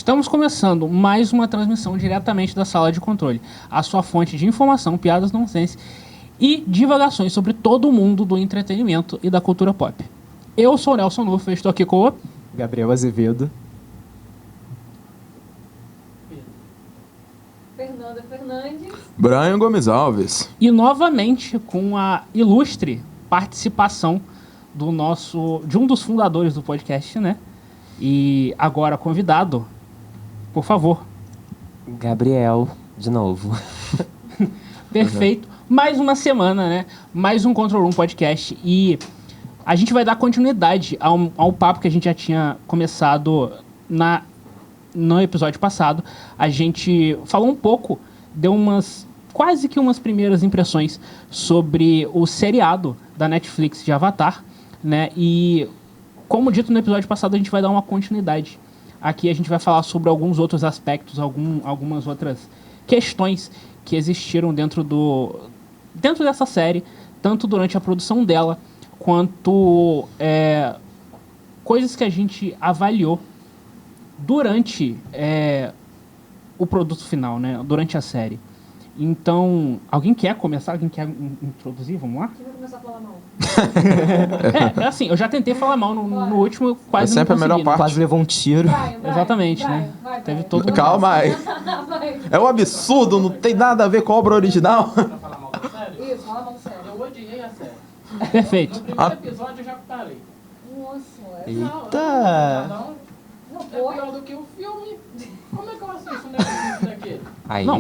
Estamos começando mais uma transmissão diretamente da Sala de Controle, a sua fonte de informação, piadas nonsense e divagações sobre todo o mundo do entretenimento e da cultura pop. Eu sou o Nelson Nufa, estou aqui com o Gabriel Azevedo. Fernanda Fernandes. Brian Gomes Alves. E novamente com a ilustre participação de um dos fundadores do podcast, né? E agora convidado, por favor. Gabriel, de novo. Perfeito. Mais uma semana, né? Mais um Control Room Podcast. E a gente vai dar continuidade ao papo que a gente já tinha começado no episódio passado. A gente falou um pouco, deu quase que umas primeiras impressões sobre o seriado da Netflix de Avatar, né? E como dito no episódio passado, a gente vai dar uma continuidade. Aqui a gente vai falar sobre alguns outros aspectos, algumas outras questões que existiram dentro dessa série, tanto durante a produção dela, quanto coisas que a gente avaliou durante o produto final, né? Durante a série. Então, alguém quer começar? Alguém quer introduzir? Vamos lá? Quem vai começar a falar mal? Assim, eu já tentei falar mal no último, quase não sempre a consegui, melhor parte. Quase levou um tiro. Brian, Exatamente, Brian, né? vai, Teve Brian. todo um... Calma aí. Vai. É um absurdo, não tem nada a ver com a obra original. Isso, fala mal sério. Eu odiei a série. Perfeito. No primeiro episódio eu já parei. Nossa, Eita! não É foi? pior do que o filme. Como é que eu assisto um negócio daquele? Aí, Não,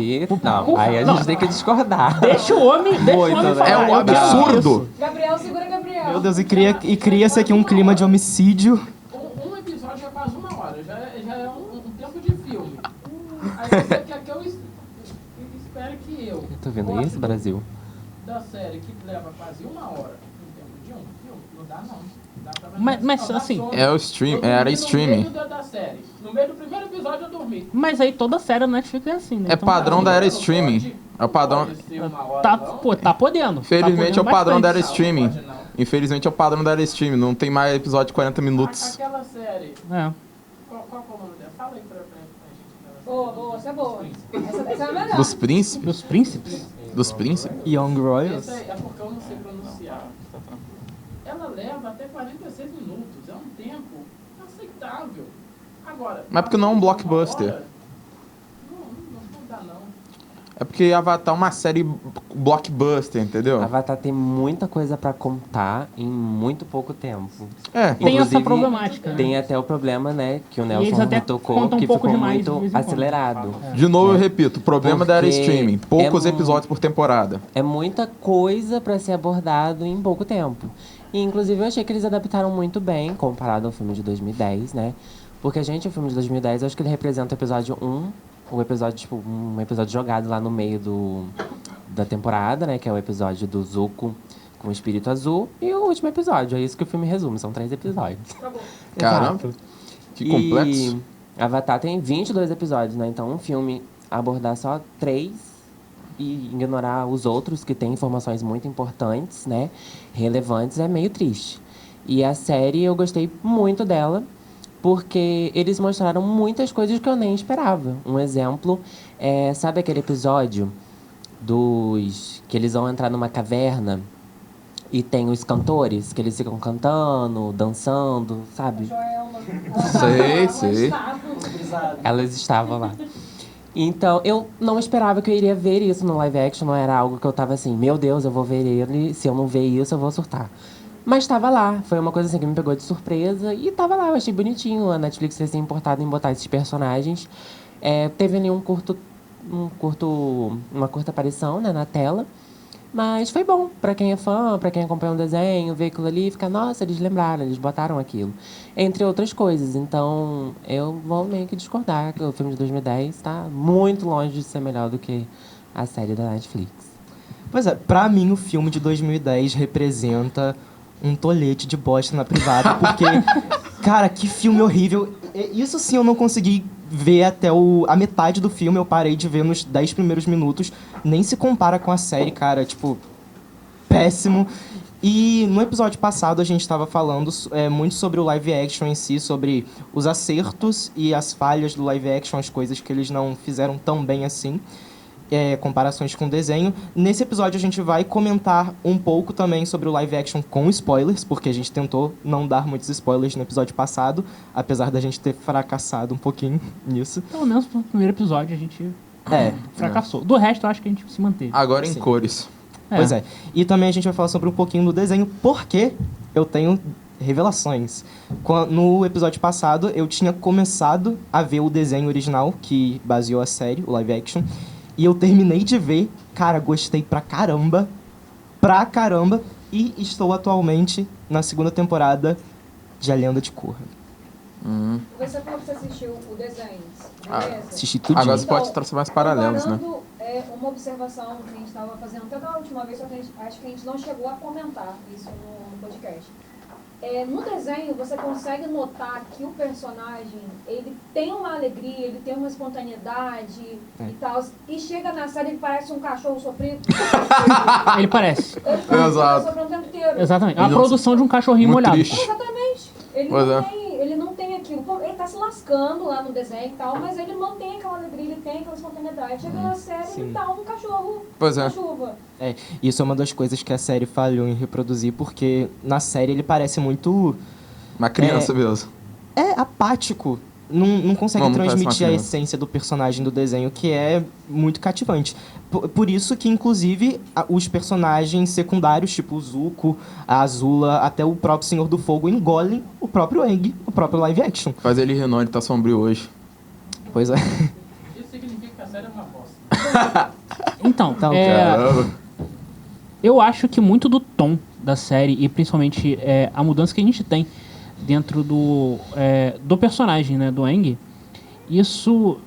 aí a gente tem que discordar. Deixa o homem Muito, falar. É um eu quero absurdo. Gabriel, segura Gabriel. Meu Deus, e cria-se aqui um clima de homicídio. Um episódio é quase 1 hora. Já é um tempo de filme. Aí você quer que eu espere que eu Tô vendo goste isso, Brasil? da série que leva quase 1 hora no tempo de um filme? Não dá, não. Dá pra Mas, dá assim, sono. É o stream, Eu era dormi streaming. No meio da série. No meio do primeiro episódio eu dormi. Mas aí toda série da Netflix é assim, né? É Então, padrão da era Não streaming. pode- É o padrão. pode ser 1 hora, Tá, não. pô, tá podendo. Infelizmente é o padrão da era bastante. streaming. Pode não. Infelizmente é o padrão da era streaming. Não tem mais episódio de 40 minutos. Aquela série. É. Qual é o nome dela? Fala aí pra gente. Boa, essa é boa. Essa é a melhor. Dos príncipes? Dos príncipes? Dos príncipes? Young Royals. Essa aí é porque eu não sei pronunciar. Ela leva até 46 minutos. É um tempo aceitável. Agora. Mas porque não é um blockbuster. Não dá, não. É porque Avatar é uma série blockbuster, entendeu? Avatar tem muita coisa pra contar em muito pouco tempo. É. Tem essa Inclusive, problemática, né? Tem até o problema, né, que o eles Nelson até me tocou, contam um que pouco ficou demais de muito vez em quando. acelerado. De novo eu repito, o problema da era Porque streaming. Poucos é episódios por temporada. É muita coisa pra ser abordado em pouco tempo. E, inclusive, eu achei que eles adaptaram muito bem, comparado ao filme de 2010, né? Porque, o filme de 2010, eu acho que ele representa o episódio 1, o episódio, tipo, um episódio jogado lá no meio da temporada, né? Que é o episódio do Zuko com o espírito azul. E o último episódio, é isso que o filme resume, são 3 episódios. Caramba, Exato. que complexo. E Avatar tem 22 episódios, né? Então, um filme abordar só 3 e ignorar os outros que têm informações muito importantes, né? Relevantes, é meio triste. E a série, eu gostei muito dela, porque eles mostraram muitas coisas que eu nem esperava. Um exemplo é, sabe aquele episódio que eles vão entrar numa caverna e tem os cantores, que eles ficam cantando, dançando, sabe? Sei. Elas estavam lá. Então, eu não esperava que eu iria ver isso no live action. Não era algo que eu tava assim, meu Deus, eu vou ver ele. Se eu não ver isso, eu vou surtar. Mas tava lá. Foi uma coisa assim que me pegou de surpresa. E tava lá, eu achei bonitinho a Netflix ter se importado em botar esses personagens. Teve ali uma curta aparição, né, na tela. Mas foi bom pra quem é fã, pra quem acompanha um desenho, ver aquilo ali e ficar, nossa, eles lembraram, eles botaram aquilo. Entre outras coisas. Então, eu vou meio que discordar que o filme de 2010 tá muito longe de ser melhor do que a série da Netflix. Pois é, pra mim o filme de 2010 representa um tolete de bosta na privada, porque, cara, que filme horrível. Isso sim eu não consegui ver até a metade do filme, eu parei de ver nos 10 primeiros minutos. Nem se compara com a série, cara, tipo, péssimo. E no episódio passado a gente estava falando muito sobre o live action em si, sobre os acertos e as falhas do live action, as coisas que eles não fizeram tão bem assim, comparações com o desenho. Nesse episódio a gente vai comentar um pouco também sobre o live action com spoilers, porque a gente tentou não dar muitos spoilers no episódio passado, apesar da gente ter fracassado um pouquinho nisso. Pelo menos no primeiro episódio a gente É, fracassou. Do resto eu acho que a gente se manteve. Agora em Sim. cores. pois é. E também a gente vai falar sobre um pouquinho do desenho, porque eu tenho revelações. No episódio passado, eu tinha começado a ver o desenho original, que baseou a série, o live action, e eu terminei de ver. Cara, gostei pra caramba, e estou atualmente na segunda temporada de A Lenda de Korra. Você falou que você assistiu o desenho, beleza? Assisti tudinho. Agora você pode traçar mais paralelos, né? Comparando, uma observação que a gente estava fazendo até da última vez, só que acho que a gente não chegou a comentar isso no podcast. No desenho, você consegue notar que o personagem, ele tem uma alegria, ele tem uma espontaneidade e tal. E chega na série, ele parece um cachorro sofrido. Ele parece. Ele tá Exato. sofrendo o tempo inteiro. Exatamente. É uma Não- produção de um cachorrinho Muito molhado. triste. Exatamente. Pois é. Ele não tem aquilo. Pô, ele tá se lascando lá no desenho e tal, mas ele mantém aquela alegria, ele tem aquela espontaneidade. Chega na série, Sim. ele tá um cachorro Pois é. na chuva. Isso é uma das coisas que a série falhou em reproduzir, porque na série ele parece muito Uma criança mesmo. apático. Não consegue Não parece uma transmitir a criança. essência do personagem do desenho, que é muito cativante. Por isso que, inclusive, os personagens secundários, tipo o Zuko, a Azula, até o próprio Senhor do Fogo, engolem o próprio Aang, o próprio live action. Faz ele rir, não, ele tá sombrio hoje. Pois é. Isso significa que a série é uma bosta. Então, Então, Caramba. eu acho que muito do tom da série e principalmente a mudança que a gente tem dentro do personagem, né, do Aang, isso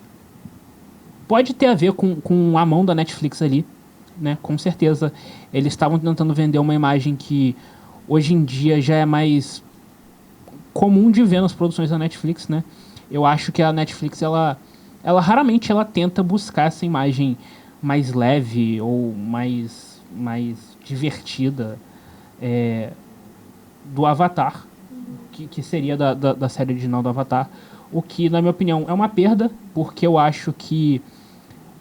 pode ter a ver com a mão da Netflix ali, né, com certeza. Eles estavam tentando vender uma imagem que hoje em dia já é mais comum de ver nas produções da Netflix, né. Eu acho que a Netflix, ela raramente ela tenta buscar essa imagem mais leve ou mais divertida do Avatar, que seria da série original do Avatar, o que, na minha opinião, é uma perda, porque eu acho que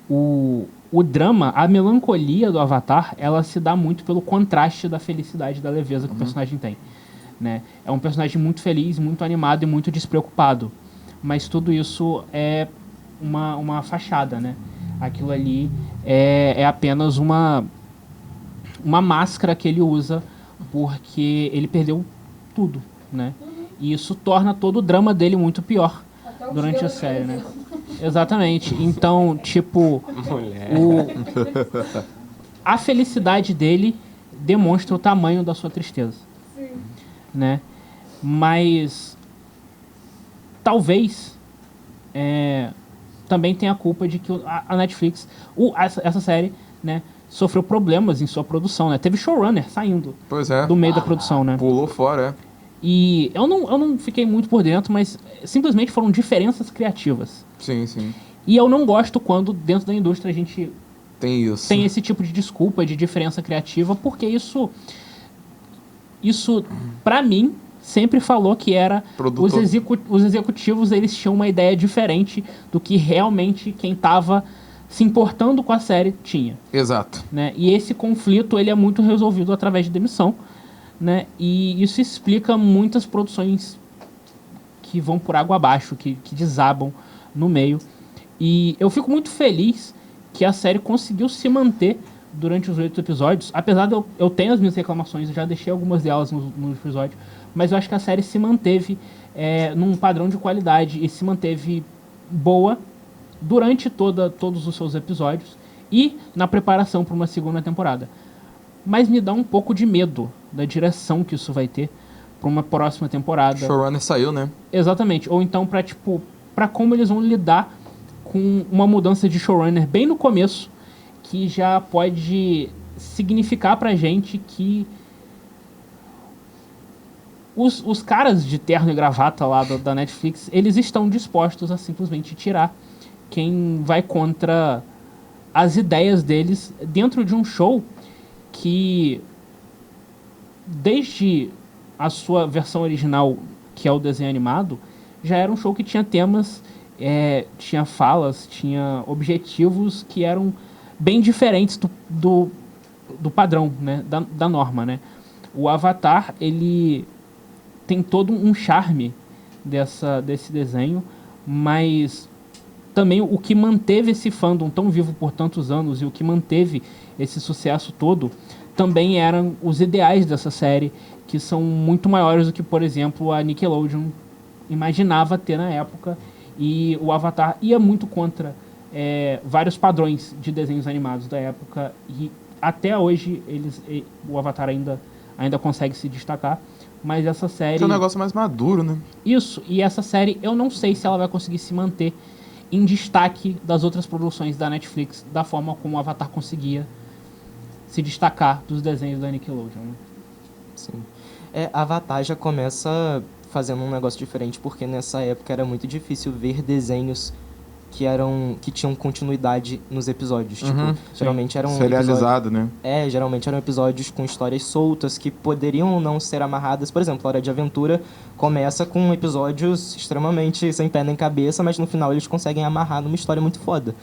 o drama, a melancolia do Avatar, ela se dá muito pelo contraste da felicidade e da leveza que o personagem tem, né? É um personagem muito feliz, muito animado e muito despreocupado, mas tudo isso é uma fachada, né? Aquilo ali é apenas uma máscara que ele usa porque ele perdeu tudo, né? E isso torna todo o drama dele muito pior Até o durante a gelo série, né? derreteu. Exatamente. Então, tipo, Mulher. a felicidade dele demonstra o tamanho da sua tristeza, Sim. né? Mas talvez também tenha a culpa de que a Netflix, essa série, né, sofreu problemas em sua produção, né? Teve showrunner saindo Pois é. do meio da produção, né? Pulou fora, E eu não fiquei muito por dentro, mas simplesmente foram diferenças criativas. Sim, sim. E eu não gosto quando dentro da indústria a gente Tem isso. tem esse tipo de desculpa, de diferença criativa, porque isso para mim, sempre falou que era Produtor. os executivos, eles tinham uma ideia diferente do que realmente quem estava se importando com a série tinha, Exato. né? E esse conflito, ele é muito resolvido através de demissão, né? E isso explica muitas produções que vão por água abaixo, que desabam no meio. E eu fico muito feliz que a série conseguiu se manter durante os 8 episódios, apesar de eu ter as minhas reclamações, eu já deixei algumas delas no episódio, mas eu acho que a série se manteve num padrão de qualidade e se manteve boa durante todos os seus episódios e na preparação para uma segunda temporada. Mas me dá um pouco de medo da direção que isso vai ter para uma próxima temporada. Showrunner saiu, né? Exatamente. Ou então para como eles vão lidar com uma mudança de showrunner bem no começo, que já pode significar pra gente que os caras de terno e gravata lá da Netflix, eles estão dispostos a simplesmente tirar quem vai contra as ideias deles dentro de um show que desde a sua versão original, que é o desenho animado, já era um show que tinha temas, tinha falas, tinha objetivos que eram bem diferentes do padrão, né? Da norma, né? O Avatar, ele tem todo um charme desse desenho, mas também o que manteve esse fandom tão vivo por tantos anos e o que manteve esse sucesso todo também eram os ideais dessa série, que são muito maiores do que, por exemplo, a Nickelodeon imaginava ter na época, e o Avatar ia muito contra vários padrões de desenhos animados da época, e até hoje o Avatar ainda consegue se destacar, mas essa série... É um negócio mais maduro, né? Isso, e essa série eu não sei se ela vai conseguir se manter em destaque das outras produções da Netflix, da forma como o Avatar conseguia se destacar dos desenhos da Nickelodeon, né? Sim. Avatar já começa fazendo um negócio diferente, porque nessa época era muito difícil ver desenhos que tinham continuidade nos episódios. Tipo, geralmente eram serializado, né? Geralmente eram episódios com histórias soltas que poderiam ou não ser amarradas. Por exemplo, a Hora de Aventura começa com episódios extremamente sem pé nem cabeça, mas no final eles conseguem amarrar numa história muito foda.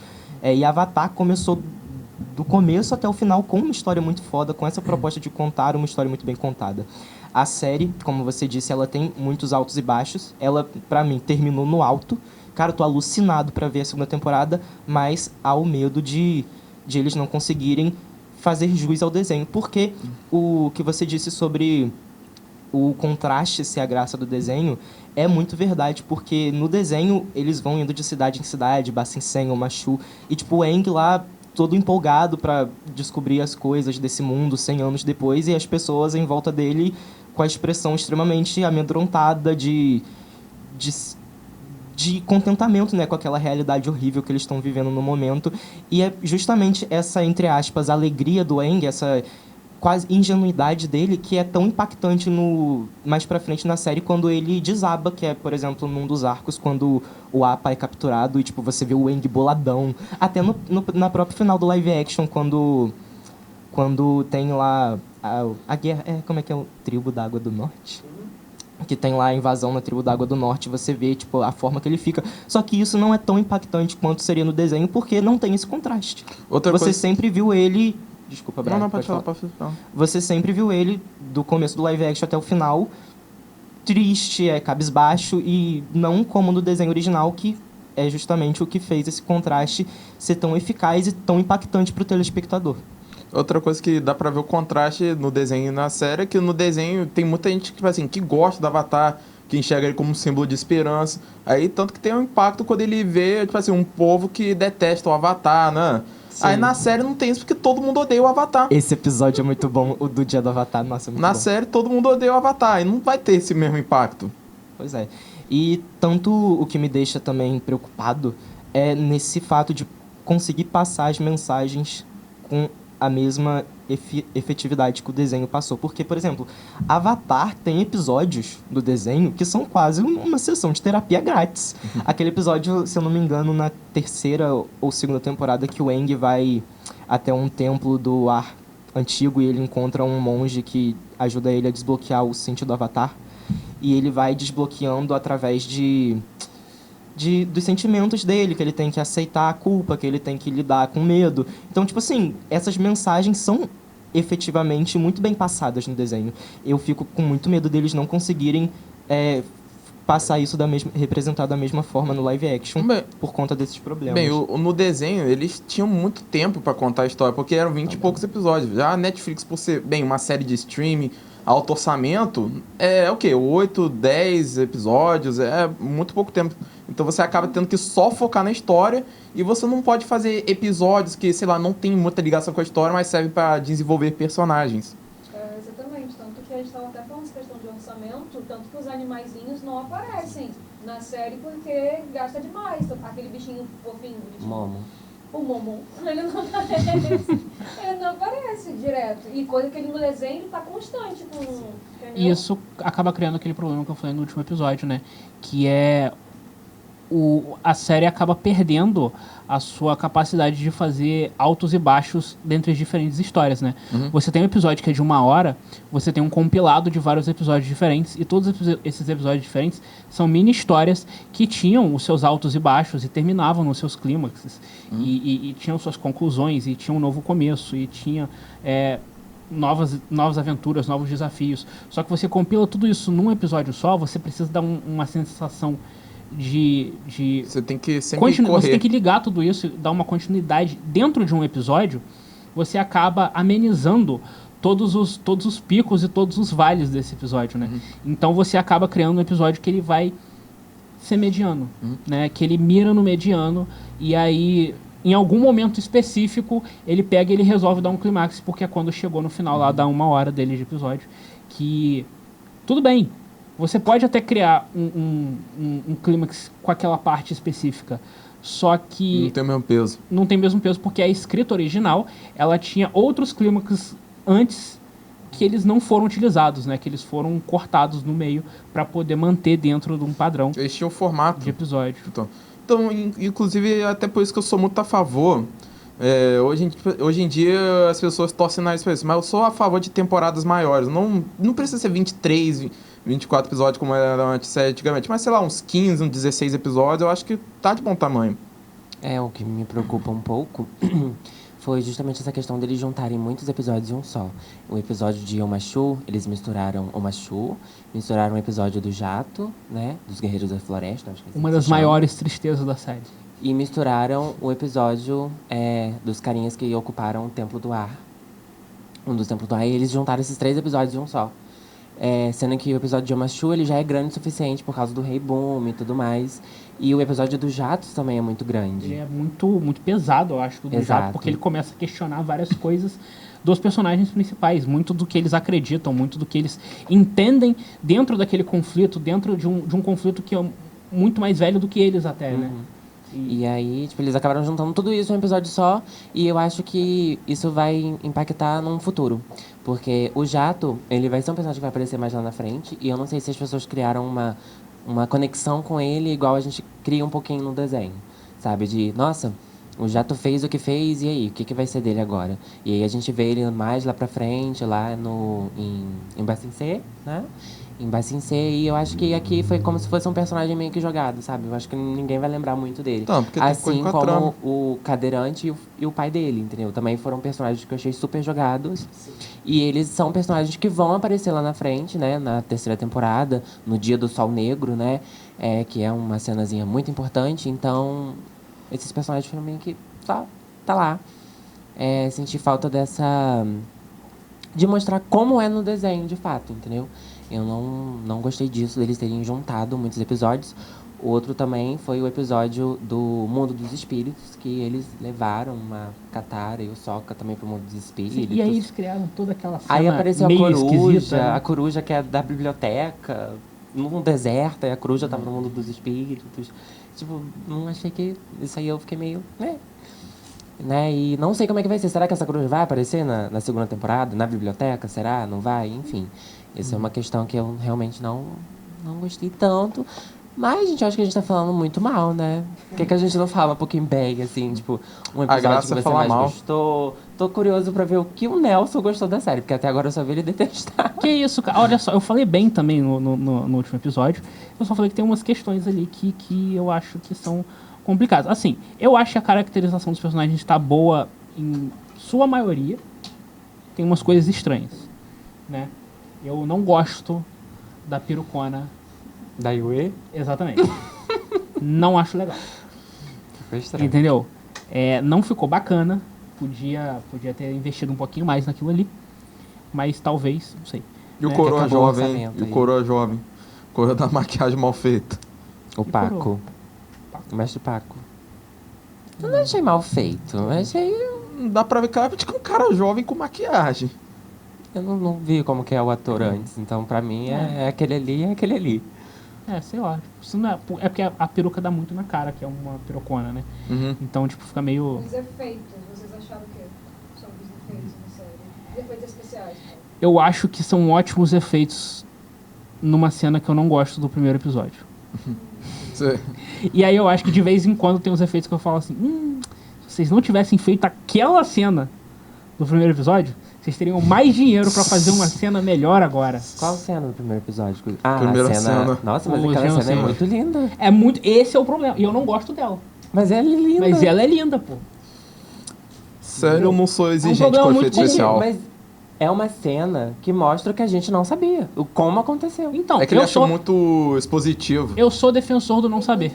E Avatar começou do começo até o final com uma história muito foda, com essa proposta de contar uma história muito bem contada. A série, como você disse, ela tem muitos altos e baixos. Ela, pra mim, terminou no alto. Cara, eu tô alucinado pra ver a segunda temporada, mas há o medo de eles não conseguirem fazer jus ao desenho. Porque o que você disse sobre o contraste ser a graça do desenho é muito verdade, porque no desenho eles vão indo de cidade em cidade, Ba Sing Se ou Machu, e tipo, o Aang lá todo empolgado pra descobrir as coisas desse mundo 100 anos depois, e as pessoas em volta dele com a expressão extremamente amedrontada de contentamento, né, com aquela realidade horrível que eles estão vivendo no momento. E é justamente essa, entre aspas, alegria do Aang, essa quase ingenuidade dele, que é tão impactante mais pra frente na série, quando ele desaba, que é, por exemplo, num dos arcos, quando o Appa é capturado e, tipo, você vê o Aang boladão. Até na própria final do live action, quando tem lá a guerra... como é que é o Tribo da Água do Norte? Que tem lá a invasão na Tribo da Água do Norte, você vê, tipo, a forma que ele fica. Só que isso não é tão impactante quanto seria no desenho, porque não tem esse contraste. Você sempre viu ele... Desculpa, Brian. Não, pode falar. Você sempre viu ele, do começo do live action até o final, triste, cabisbaixo, e não como no desenho original, que é justamente o que fez esse contraste ser tão eficaz e tão impactante pro telespectador. Outra coisa que dá pra ver o contraste no desenho e na série é que no desenho tem muita gente tipo assim, que gosta do Avatar, que enxerga ele como um símbolo de esperança. Aí, tanto que tem um impacto quando ele vê, tipo assim, um povo que detesta o Avatar, né? Sim. Aí na série não tem isso porque todo mundo odeia o Avatar. Esse episódio é muito bom, o do dia do Avatar, nossa, é muito bom. Na série todo mundo odeia o Avatar e não vai ter esse mesmo impacto. Pois é. E tanto o que me deixa também preocupado é nesse fato de conseguir passar as mensagens com a mesma efetividade que o desenho passou. Porque, por exemplo, Avatar tem episódios do desenho que são quase uma sessão de terapia grátis. Aquele episódio, se eu não me engano, na terceira ou segunda temporada, que o Aang vai até um templo do ar antigo e ele encontra um monge que ajuda ele a desbloquear o sentido do Avatar. E ele vai desbloqueando através dos sentimentos dele, que ele tem que aceitar a culpa, que ele tem que lidar com medo. Então, tipo assim, essas mensagens são efetivamente muito bem passadas no desenho. Eu fico com muito medo deles não conseguirem passar isso representar da mesma forma no live action, por conta desses problemas. Bem, no desenho, eles tinham muito tempo pra contar a história, porque eram 20 e poucos episódios. Já a Netflix, por ser, uma série de streaming, alto orçamento, o quê? 8, 10 episódios, é muito pouco tempo. Então você acaba tendo que só focar na história e você não pode fazer episódios que, sei lá, não tem muita ligação com a história, mas servem para desenvolver personagens. Exatamente, tanto que a gente estava até falando essa questão de orçamento, tanto que os animaizinhos não aparecem na série porque gasta demais. Aquele bichinho fofinho, Momo. O Momo, ele não aparece. Ele não aparece direto. E coisa que ele no desenho tá constante com... E isso acaba criando aquele problema que eu falei no último episódio, né? Que é a série acaba perdendo a sua capacidade de fazer altos e baixos dentre as diferentes histórias, né? Você tem um episódio que é de 1 hora, você tem um compilado de vários episódios diferentes, e todos esses episódios diferentes são mini histórias que tinham os seus altos e baixos e terminavam nos seus clímaxes, e tinham suas conclusões, e tinha um novo começo, e tinha novas aventuras, novos desafios. Só que você compila tudo isso num episódio só, você precisa dar uma sensação de Você tem que sempre correr. você tem que ligar tudo isso e dar uma continuidade dentro de um episódio. Você acaba amenizando todos os picos e todos os vales desse episódio, né? Então você acaba criando um episódio que ele vai ser mediano, né? Que ele mira no mediano, e aí em algum momento específico ele pega e ele resolve dar um clímax, porque é quando chegou no final lá da 1 hora dele de episódio, que tudo bem. Você pode até criar um clímax com aquela parte específica, só que... Não tem o mesmo peso. Não tem o mesmo peso, porque a escrita original, ela tinha outros clímax antes que eles não foram utilizados, né? Que eles foram cortados no meio para poder manter dentro de um padrão Eles tinham o formato. de episódio. Então, inclusive, até por isso que eu sou muito a favor. Hoje em dia as pessoas torcem nariz pra isso, mas eu sou a favor de temporadas maiores. Não precisa ser 23, 24 episódios como era antigamente, mas sei lá, uns 15, uns 16 episódios, eu acho que tá de bom tamanho. O que me preocupa um pouco foi justamente essa questão deles juntarem muitos episódios em um só. O episódio de Omashu, eles misturaram Omashu, misturaram o episódio do Jato, né, dos Guerreiros da Floresta. Acho que é assim Uma que das se chama. maiores tristezas da série. E misturaram o episódio dos carinhas que ocuparam o Templo do Ar. Um dos Templos do Ar, e eles juntaram esses 3 episódios em um só. Sendo que o episódio de Omashu, ele já é grande o suficiente por causa do Rei Boom e tudo mais. E o episódio do Jatos também é muito grande. Ele é muito pesado, eu acho, do Exato. Jato, porque ele começa a questionar várias coisas dos personagens principais, muito do que eles acreditam, muito do que eles entendem dentro daquele conflito, dentro de um conflito que é muito mais velho do que eles até, né? E aí, tipo, eles acabaram juntando tudo isso em um episódio só, e eu acho que isso vai impactar num futuro. Porque o Jato, ele vai ser um personagem que vai aparecer mais lá na frente, e eu não sei se as pessoas criaram uma conexão com ele igual a gente cria um pouquinho no desenho, sabe? De, nossa, o Jato fez o que fez, e aí, o que vai ser dele agora? E aí a gente vê ele mais lá pra frente, lá em Bacincê, né? Em Bacincê, e eu acho que aqui foi como se fosse um personagem meio que jogado, sabe? Eu acho que ninguém vai lembrar muito dele. Então, porque tem assim coisa com a como trama. o Cadeirante e o pai dele, entendeu? Também foram personagens que eu achei super jogados. E eles são personagens que vão aparecer lá na frente, né? Na 3ª temporada, no Dia do Sol Negro, né? Que é uma cenazinha muito importante. Então, esses personagens foram meio que só tá lá. Senti falta de mostrar como é no desenho, de fato, entendeu? Eu não gostei disso, deles terem juntado muitos episódios. O outro também foi o episódio do Mundo dos Espíritos, que eles levaram uma Katara e o Sokka também pro Mundo dos Espíritos. E aí eles criaram toda aquela cena Aí apareceu meio a coruja, esquisita, né? a coruja que é da biblioteca, num deserto, e a coruja tava no Mundo dos Espíritos. Tipo, não achei que... Isso aí eu fiquei meio... Né? E não sei como é que vai ser. Será que essa coruja vai aparecer na 2ª temporada? Na biblioteca? Será? Não vai? Enfim. Essa é uma questão que eu realmente não gostei tanto. Mas, gente, eu acho que a gente tá falando muito mal, né? Por que a gente não fala um pouquinho bem, assim, tipo, um episódio graça que é você falar mais mal. gostou? Tô curioso pra ver o que o Nelson gostou da série, porque até agora eu só vi ele detestar. Que isso, cara? Olha só, eu falei bem também no último episódio. Eu só falei que tem umas questões ali que eu acho que são complicadas. Assim, eu acho que a caracterização dos personagens tá boa em sua maioria. Tem umas coisas estranhas, né? Eu não gosto da perucona. Da Yue? Exatamente. Não acho legal. Ficou estranho. Entendeu? Não ficou bacana. Podia ter investido um pouquinho mais naquilo ali. Mas talvez, não sei. E o Né, coroa que acabou o jovem, orçamento e o aí. coroa jovem. Coroa da maquiagem mal feita. O Paco. O mestre Paco. Eu não achei mal feito. Eu achei... Dá pra ver claramente que é um cara jovem com maquiagem. Eu não vi como que é o ator antes. Então, pra mim, é aquele ali, é aquele ali. Sei lá. Isso não é porque a peruca dá muito na cara, que é uma perucona, né? Uhum. Então, tipo, fica meio... Os efeitos, vocês acharam o quê? Sobre os efeitos na série? Os efeitos especiais, cara. Eu acho que são ótimos efeitos numa cena que eu não gosto do primeiro episódio. Sei. E aí eu acho que de vez em quando tem uns efeitos que eu falo assim, se vocês não tivessem feito aquela cena do primeiro episódio, vocês teriam mais dinheiro pra fazer uma cena melhor agora. Qual cena do primeiro episódio? Ah, Primeira a cena... cena. Nossa, mas O aquela cena é genocídio. muito linda. É muito. Esse é o problema. E eu não gosto dela. Mas ela é linda. Mas ela é linda, pô. Sério, eu não sou exigente problema com muito efeito grande, especial. Mas é uma cena que mostra que a gente não sabia. Como aconteceu. Então, É que ele eu achou sou, muito expositivo. eu sou defensor do não saber.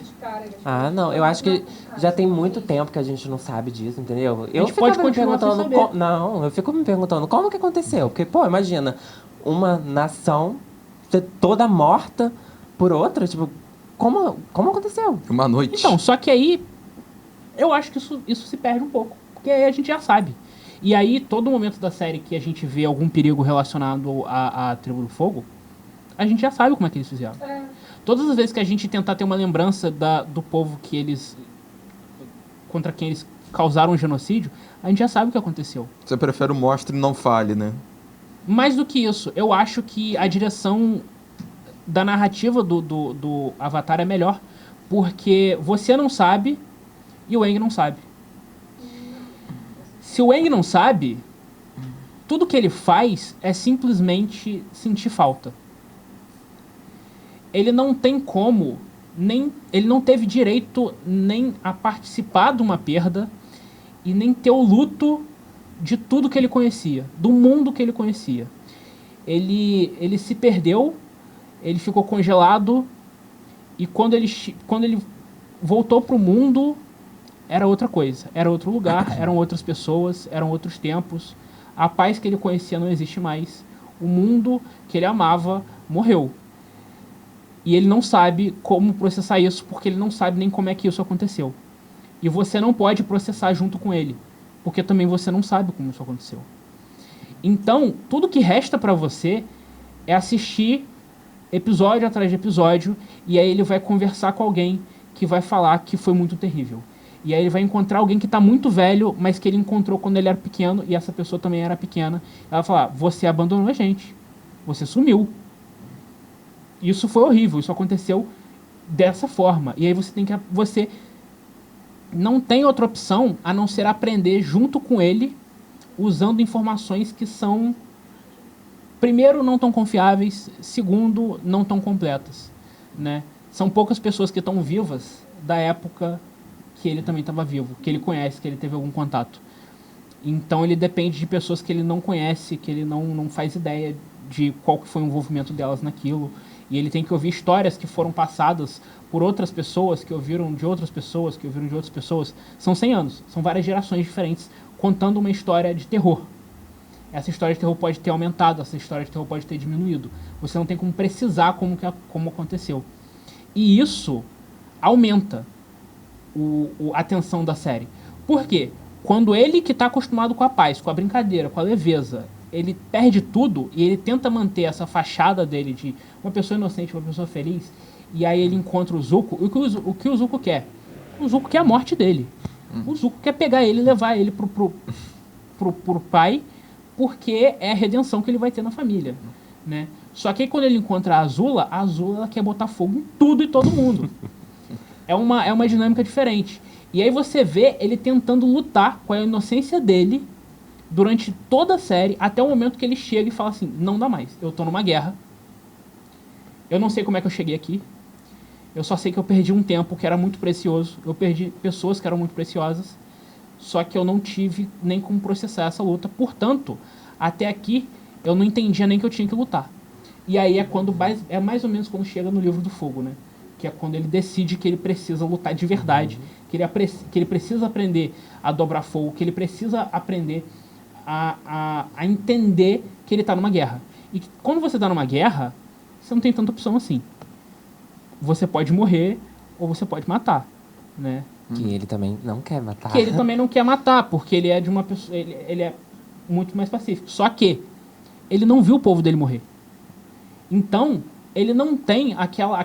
Ah, não. Eu acho que já tem muito tempo que a gente não sabe disso, entendeu? Eu gente pode ficava me continuar sem perguntando... saber. Não, eu fico me perguntando como que aconteceu. Porque, pô, imagina, uma nação ser toda morta por outra, tipo... Como aconteceu? Uma noite. Então, só que aí eu acho que isso se perde um pouco. Porque aí a gente já sabe. E aí, todo momento da série que a gente vê algum perigo relacionado à Tribo do Fogo, a gente já sabe como é que eles fizeram. Todas as vezes que a gente tentar ter uma lembrança do povo que eles... contra quem eles causaram um genocídio, a gente já sabe o que aconteceu. Você prefere o mostre e não fale, né? Mais do que isso, eu acho que a direção da narrativa do Avatar é melhor, porque você não sabe e o Aang não sabe. Se o Aang não sabe, tudo que ele faz é simplesmente sentir falta. Ele não tem como, ele não teve direito nem a participar de uma perda e nem ter o luto de tudo que ele conhecia, do mundo que ele conhecia. Ele se perdeu, ele ficou congelado e quando ele voltou para o mundo, era outra coisa, era outro lugar, eram outras pessoas, eram outros tempos. A paz que ele conhecia não existe mais. O mundo que ele amava morreu. E ele não sabe como processar isso, porque ele não sabe nem como é que isso aconteceu. E você não pode processar junto com ele, porque também você não sabe como isso aconteceu. Então, tudo que resta para você é assistir episódio atrás de episódio, e aí ele vai conversar com alguém que vai falar que foi muito terrível. E aí ele vai encontrar alguém que está muito velho, mas que ele encontrou quando ele era pequeno, e essa pessoa também era pequena. Ela vai falar, você abandonou a gente, você sumiu. Isso foi horrível, isso aconteceu dessa forma. E aí você não tem outra opção a não ser aprender junto com ele, usando informações que são, primeiro, não tão confiáveis, segundo, não tão completas, né? São poucas pessoas que estão vivas da época que ele também estava vivo, que ele conhece, que ele teve algum contato. Então ele depende de pessoas que ele não conhece, que ele não faz ideia de qual que foi o envolvimento delas naquilo. E ele tem que ouvir histórias que foram passadas por outras pessoas, que ouviram de outras pessoas, que ouviram de outras pessoas. São 100 anos, são várias gerações diferentes contando uma história de terror. Essa história de terror pode ter aumentado, essa história de terror pode ter diminuído. Você não tem como precisar como aconteceu. E isso aumenta a tensão da série. Por quê? Quando ele, que está acostumado com a paz, com a brincadeira, com a leveza, ele perde tudo e ele tenta manter essa fachada dele de uma pessoa inocente, uma pessoa feliz, e aí ele encontra o Zuko. O que o Zuko quer? O Zuko quer a morte dele. O Zuko quer pegar ele e levar ele pro pai, porque é a redenção que ele vai ter na família, né? Só que aí quando ele encontra a Azula ela quer botar fogo em tudo e todo mundo. É uma dinâmica diferente. E aí você vê ele tentando lutar com a inocência dele durante toda a série, até o momento que ele chega e fala assim, não dá mais, eu tô numa guerra, eu não sei como é que eu cheguei aqui, eu só sei que eu perdi um tempo que era muito precioso, eu perdi pessoas que eram muito preciosas, só que eu não tive nem como processar essa luta, portanto, até aqui eu não entendia nem que eu tinha que lutar. E aí é mais ou menos quando chega no Livro do Fogo, né? Que é quando ele decide que ele precisa lutar de verdade, que ele precisa aprender a dobrar fogo, que ele precisa aprender a entender que ele está numa guerra. E que quando você está numa guerra, você não tem tanta opção assim. Você pode morrer ou você pode matar, né? Que ele também não quer matar. Que ele também não quer matar, porque ele é de uma pessoa, ele é muito mais pacífico. Só que ele não viu o povo dele morrer. Então, ele não tem aquela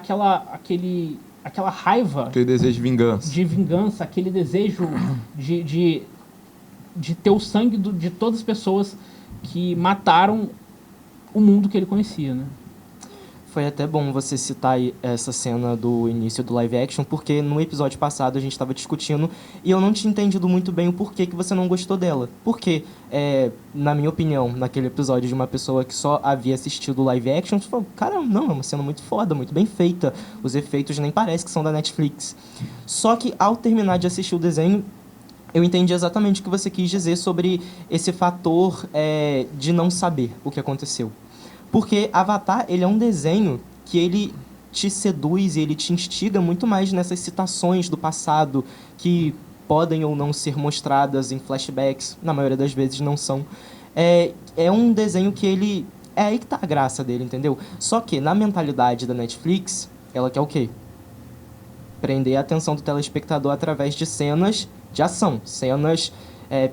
raiva... Aquele desejo de vingança. Aquele desejo de ter o sangue de todas as pessoas que mataram o mundo que ele conhecia, né? Foi até bom você citar aí essa cena do início do live action, porque no episódio passado a gente estava discutindo e eu não tinha entendido muito bem o porquê que você não gostou dela. Porque, na minha opinião, naquele episódio de uma pessoa que só havia assistido o live action, você falou, cara, não, é uma cena muito foda, muito bem feita. Os efeitos nem parece que são da Netflix. Só que ao terminar de assistir o desenho, eu entendi exatamente o que você quis dizer sobre esse fator de não saber o que aconteceu. Porque Avatar, ele é um desenho que ele te seduz e ele te instiga muito mais nessas citações do passado que podem ou não ser mostradas em flashbacks, na maioria das vezes não são. É um desenho que ele... É aí que tá a graça dele, entendeu? Só que, na mentalidade da Netflix, ela quer o quê? Prender a atenção do telespectador através de cenas de ação, cenas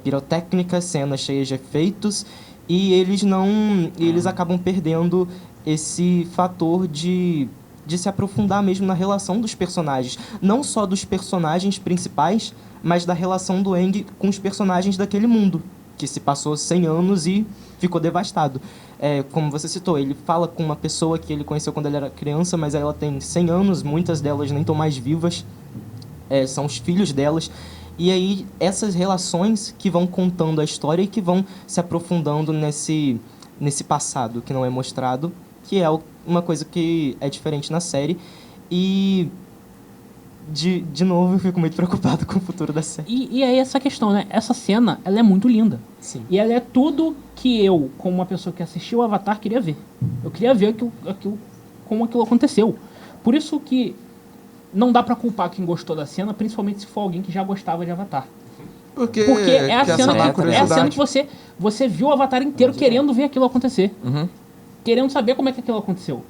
pirotécnicas, cenas cheias de efeitos, e eles acabam perdendo esse fator de se aprofundar mesmo na relação dos personagens. Não só dos personagens principais, mas da relação do Aang com os personagens daquele mundo, que se passou 100 anos e ficou devastado. Como você citou, ele fala com uma pessoa que ele conheceu quando ele era criança, mas ela tem 100 anos, muitas delas nem estão mais vivas, são os filhos delas. E aí, essas relações que vão contando a história e que vão se aprofundando nesse passado que não é mostrado, que é uma coisa que é diferente na série. E, de novo, eu fico muito preocupado com o futuro da série. E aí essa questão, né? Essa cena, ela é muito linda. Sim. E ela é tudo que eu, como uma pessoa que assistiu o Avatar, queria ver. Eu queria ver como aquilo aconteceu. Por isso que não dá pra culpar quem gostou da cena, principalmente se for alguém que já gostava de Avatar. Porque é a cena que você viu o Avatar inteiro querendo ver aquilo acontecer. Uhum. Querendo saber como é que aquilo aconteceu.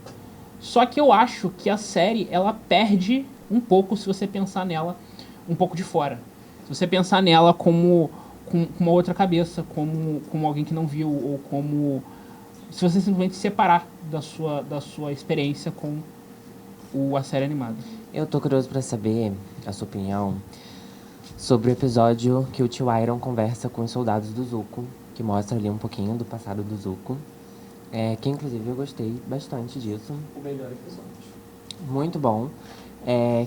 Só que eu acho que a série, ela perde um pouco se você pensar nela um pouco de fora. Se você pensar nela com uma outra cabeça, como alguém que não viu, ou como... Se você simplesmente separar da sua experiência com a série animada. Eu tô curioso pra saber a sua opinião sobre o episódio que o tio Iron conversa com os soldados do Zuko, que mostra ali um pouquinho do passado do Zuko. Que inclusive eu gostei bastante disso. O melhor episódio. Muito bom.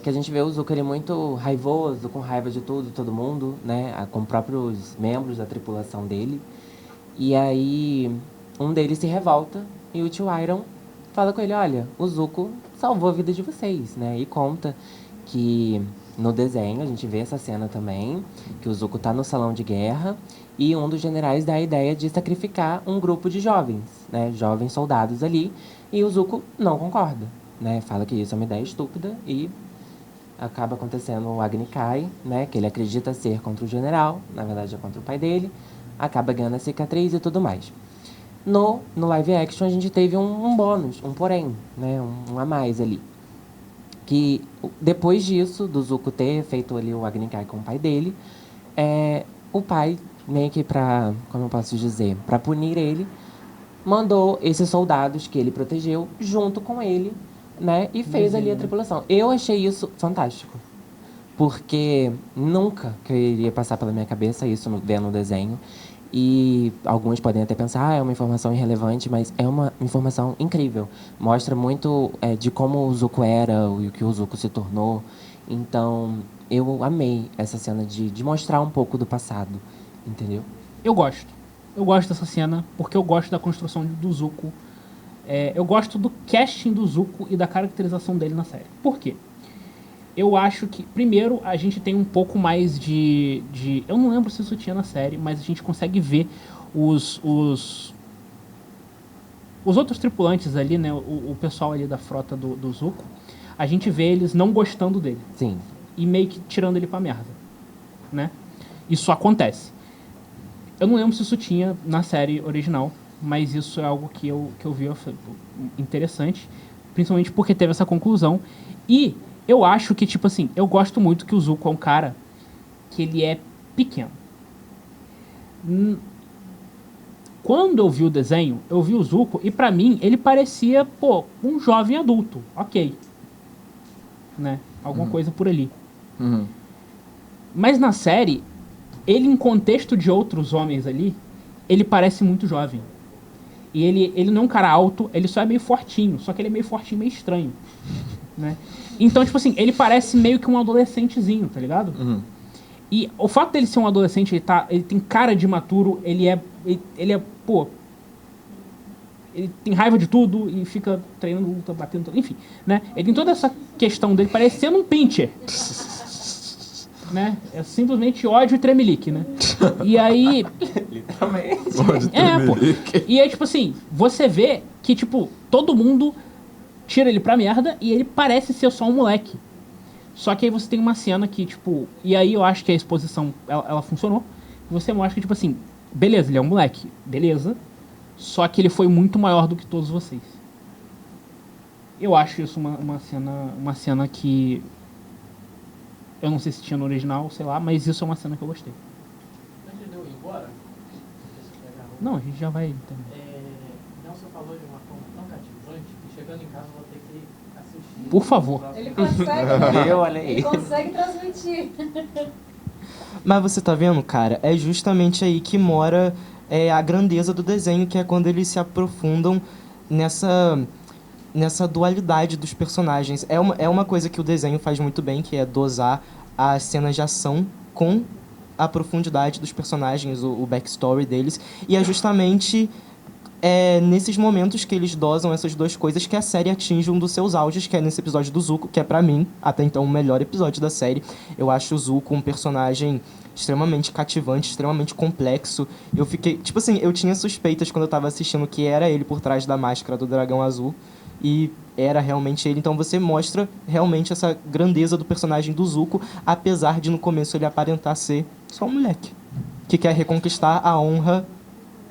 Que a gente vê o Zuko ele muito raivoso, com raiva de tudo, todo mundo, né? Com próprios membros da tripulação dele. E aí um deles se revolta e o tio Iron fala com ele, olha, o Zuko salvou a vida de vocês, né? E conta que no desenho a gente vê essa cena também, que o Zuko tá no salão de guerra e um dos generais dá a ideia de sacrificar um grupo de jovens, né? Jovens soldados ali, e o Zuko não concorda, né? Fala que isso é uma ideia estúpida e acaba acontecendo o Agni cai, né? Que ele acredita ser contra o general, na verdade é contra o pai dele, acaba ganhando a cicatriz e tudo mais. No live action a gente teve um bônus, um porém, né? Um a mais ali. Que depois disso, do Zuko ter feito ali o Agni Kai com o pai dele, o pai, meio que pra, como eu posso dizer, pra punir ele, mandou esses soldados que ele protegeu junto com ele, né? E fez ali a tripulação. Eu achei isso fantástico. Porque nunca que eu iria passar pela minha cabeça isso vendo o desenho. E alguns podem até pensar, é uma informação irrelevante, mas é uma informação incrível. Mostra muito de como o Zuko era e o que o Zuko se tornou. Então, eu amei essa cena de mostrar um pouco do passado, entendeu? Eu gosto. Eu gosto dessa cena porque eu gosto da construção do Zuko. Eu gosto do casting do Zuko e da caracterização dele na série. Por quê? Eu acho que, primeiro, a gente tem um pouco mais de... Eu não lembro se isso tinha na série, mas a gente consegue ver os outros tripulantes ali, né? O pessoal ali da frota do Zuko. A gente vê eles não gostando dele. Sim. E meio que tirando ele pra merda, né? Isso acontece. Eu não lembro se isso tinha na série original, mas isso é algo que eu vi interessante. Principalmente porque teve essa conclusão. E... eu acho que, tipo assim, eu gosto muito que o Zuko é um cara que ele é pequeno. Quando eu vi o desenho, eu vi o Zuko e pra mim ele parecia, um jovem adulto. Ok. Né? Alguma coisa por ali. Uhum. Mas na série, ele em contexto de outros homens ali, ele parece muito jovem. E ele não é um cara alto, ele só é meio fortinho. Só que ele é meio fortinho, meio estranho. Né? Então, tipo assim, ele parece meio que um adolescentezinho, tá ligado? E o fato dele ser um adolescente, ele tem cara de maturo, ele é, pô... Ele tem raiva de tudo e fica treinando luta, batendo tudo, enfim, né? Ele tem toda essa questão dele parecendo um pincher. Né? É simplesmente ódio e tremelique, né? E aí... Literalmente. pô. E aí, tipo assim, você vê que, tipo, todo mundo tira ele pra merda e ele parece ser só um moleque. Só que aí você tem uma cena que, tipo... E aí eu acho que a exposição, ela funcionou. Você mostra que, tipo assim, beleza, ele é um moleque. Beleza. Só que ele foi muito maior do que todos vocês. Eu acho isso uma cena que... Eu não sei se tinha no original, sei lá, mas isso é uma cena que eu gostei. Antes de eu ir embora, Não, a gente já vai... Também. Nelson falou de uma forma tão cativante que chegando em casa eu vou ter que assistir. Por favor. Ele consegue, Eu, olha aí. ele consegue transmitir. Mas você tá vendo, cara? É justamente aí que mora a grandeza do desenho, que é quando eles se aprofundam nessa dualidade dos personagens. É uma coisa que o desenho faz muito bem, que é dosar as cenas de ação com a profundidade dos personagens, o backstory deles. E é justamente nesses momentos que eles dosam essas duas coisas que a série atinge um dos seus auges, que é nesse episódio do Zuko, que é pra mim, até então, o melhor episódio da série. Eu acho o Zuko um personagem extremamente cativante, extremamente complexo. Eu fiquei... Tipo assim, eu tinha suspeitas quando eu tava assistindo que era ele por trás da máscara do dragão azul. E era realmente ele. Então você mostra realmente essa grandeza do personagem do Zuko, apesar de no começo ele aparentar ser só um moleque que quer reconquistar a honra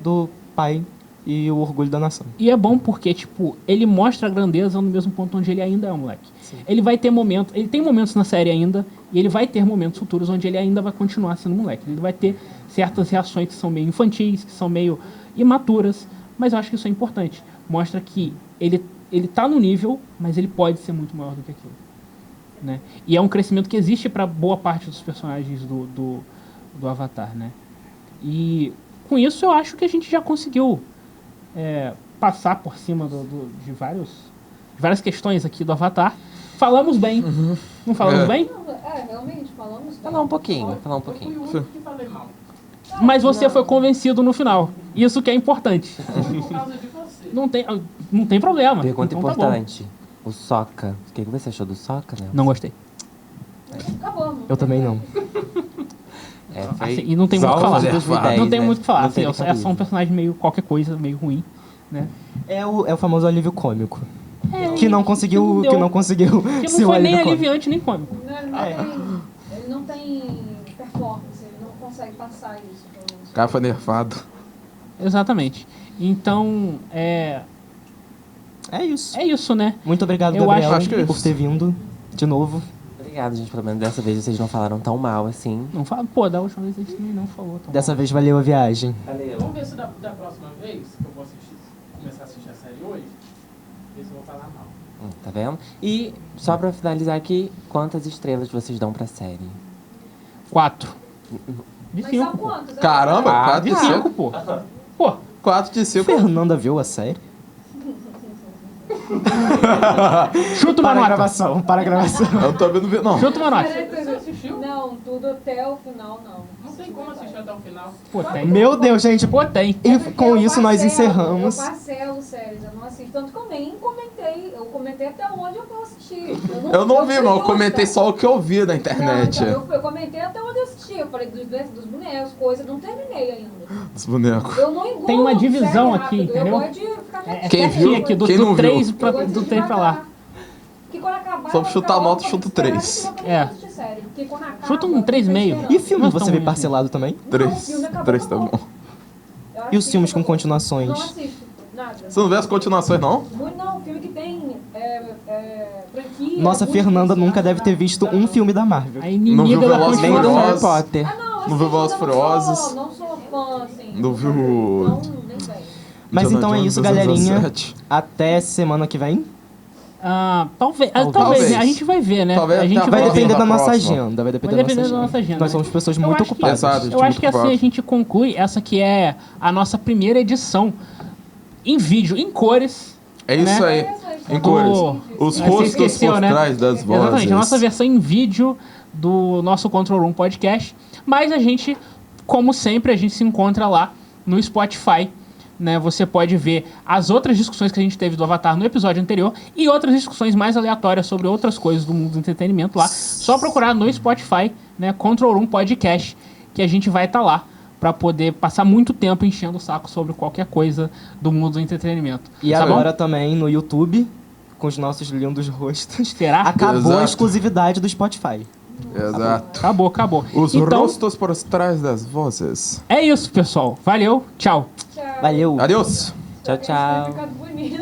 do pai e o orgulho da nação. E é bom porque, tipo, ele mostra a grandeza no mesmo ponto onde ele ainda é um moleque. Sim. Ele vai ter momentos... Ele tem momentos na série ainda, e ele vai ter momentos futuros onde ele ainda vai continuar sendo moleque. Ele vai ter certas reações que são meio infantis, que são meio imaturas, mas eu acho que isso é importante. Mostra que ele tá no nível, mas ele pode ser muito maior do que aquilo. Né? E é um crescimento que existe para boa parte dos personagens do Avatar, né? E com isso eu acho que a gente já conseguiu passar por cima de várias questões aqui do Avatar. Falamos bem. Não falamos bem? Realmente, falamos bem. Falar um pouquinho. Eu fui o único que falei mal. Mas você foi convencido no final. Isso que é importante. Por causa de você. Não tem problema. Pergunta Então tá bom. importante. O Sokka. O que você achou do Sokka, né? Não gostei. Acabou. Eu também não. Foi Assim, e não tem muito o que falar. 2010, Não tem né? muito o que falar. Não Assim, teve é só cabelo. um personagem meio qualquer coisa, meio ruim. Né? É o famoso alívio cômico. Que não conseguiu, deu. que não conseguiu Que ser não o foi nem alívio cômico. aliviante nem cômico. Ele não tem performance, ele não consegue passar isso. O cara foi nerfado. Exatamente. Então, É isso. é isso, né? Muito obrigado, Eu Gabriel, acho que é por isso. ter vindo de novo. Obrigado, gente. Pelo menos dessa vez vocês não falaram tão mal assim. Não fala, pô, da última vez a gente também não falou. Tão Dessa vez valeu a viagem. Valeu. Vamos ver se da próxima vez que eu vou começar a assistir a série hoje, ver se eu vou falar mal. Tá vendo? E só pra finalizar aqui, quantas estrelas vocês dão pra série? 4. De Mas são 5. quantos? Caramba, 4 De de 5, 5. pô. Pô, 4 de 5. Fernanda viu a série? chuta uma Para a nota. gravação, para a gravação. Eu tô vendo. Não. Chuta uma nota. Você assistiu? Não, tudo até o final, não. Não tem como assistir até o final. Pô, tem. Meu Deus, gente. Pô, tem. E Porque com eu isso nós parcelo, encerramos. Eu parcelo séries, eu não assisto. Tanto que eu nem comentei. Eu comentei até onde eu posso assistir. Eu não vi, fui mas eu justa. comentei só o que eu vi na internet. Não, então, eu comentei até onde eu assisti. Eu falei dos bonecos, coisas. Não terminei ainda. Dos bonecos. Eu não engulo Tem uma divisão série aqui, rápido, entendeu? Eu gosto de ficar É Quem certinho viu? aqui, Quem não do viu? 3 Eu gosto de do 3 pra lá. devagar. Porque quando acabar, Só eu vou chutar ficar a nota, louca chuta pra esperar, três. porque eu É. não gosto de série, porque quando acaba, Chuta um eu tô 3,5. esperando. E filme, Não é você tão vê ruim parcelado também? Não, o 3. filme acabou, 3 tá acabou. bom. Eu E os assisto, filmes com acabou. continuações? Não assisto, nada. Você não vê as continuações, não? Muito não, filme que tem franquia. Nossa, muito Fernanda difícil, nunca deve ter visto um filme da Marvel. A Não inimiga viu da Velozes e Nem do continuação. Harry Furiosos. Potter. Ah, não, Não viu Velozes e Furiosos? Não sou fã, assim. Não viu- Não, nem bem. Mas Indiana então é Jones isso, galerinha. 007. Até semana que vem. Talvez. Talvez. Né? A gente vai ver, né? Talvez a gente até a Vai próxima. depender da nossa próxima. agenda. Vai depender Vai da depender nossa da nossa agenda. agenda, Nós somos né? pessoas Eu muito acho que- ocupadas. Exato. Eu acho que muito assim a ocupado. gente conclui essa que é a nossa primeira edição em vídeo, em cores. É isso né? aí. Em Do- cores. Os Você rostos esqueceu, por né? trás das vozes. Exatamente, a nossa versão em vídeo do nosso Control Room Podcast. Mas a gente, como sempre, a gente se encontra lá no Spotify. Né? Você pode ver as outras discussões que a gente teve do Avatar no episódio anterior e outras discussões mais aleatórias sobre outras coisas do mundo do entretenimento lá. Só procurar no Spotify, né, Control Room Podcast, que a gente vai estar lá para poder passar muito tempo enchendo o saco sobre qualquer coisa do mundo do entretenimento. E Tá agora bom? também no YouTube, com os nossos lindos rostos. Será? Acabou Exato. a exclusividade do Spotify. Exato. Acabou. Os Então, rostos por trás das vozes. é isso, pessoal. Valeu, tchau. Tchau. Valeu! Adeus. Tchau, Espero que tchau. tenha ficado bonito.